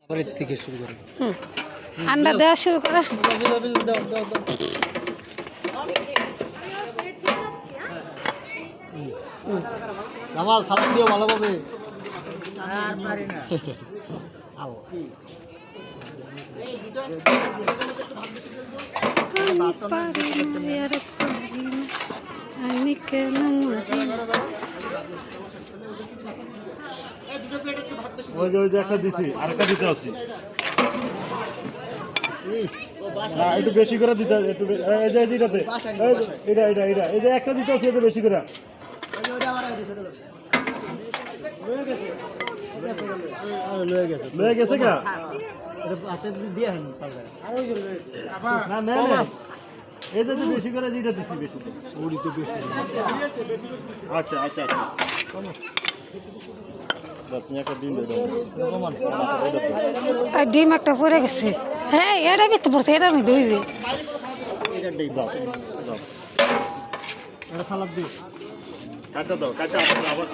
আবার এর থেকে শুরু করো। আন্ডা দেওয়া শুরু করো। জামাল সালাম দিও ভালোভাবে। আর পারি না। আমি পারি না, আর পারি না, আমি কেন মরি না। ওই যে একটা দিছি আরেকটা দিতে আছি না একটু বেশি করে দিতে একটু এই যে এটাতে এটা এটা এটা এই যে একটা দিতে আছে এটা বেশি করে লয়ে গেছে কা না না না এই যে বেশি করে যেটা দিছি বেশি ওড়ি তো বেশি আচ্ছা আচ্ছা আচ্ছা তুমি একটা ডিম দাও আর ডিম একটা পড়ে গেছে। হ্যাঁ এটা বিতে পড়ছে, এটা আমি ধুই যে এটা দেই দাও দাও এটা সালাদ দিও কাটা দাও কাটা আবার